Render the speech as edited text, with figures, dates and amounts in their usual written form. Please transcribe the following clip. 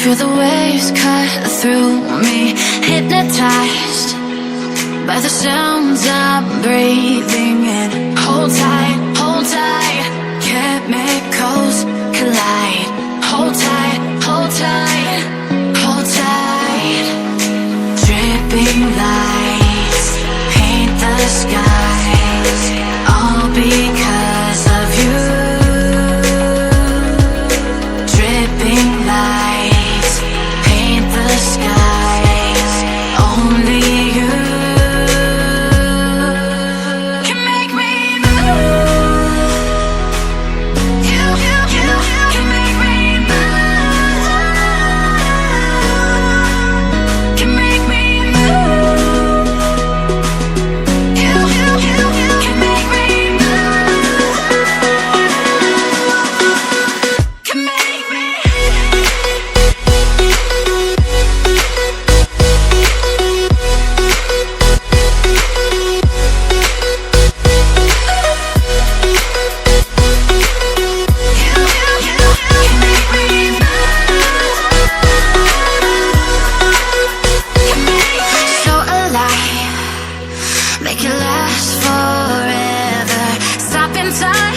Feel the waves cut through me, hypnotized by the sounds I'm breathing in. Hold tight, chemicals collide. Hold tight, hold tight, hold tight. Dripping lights paint the skies, all because of you. Dripping lights paint the skies, only you can make me move. You can make me move. Can make me move. You can make me move. Can make me. So alive, make it last forever. Stop in time.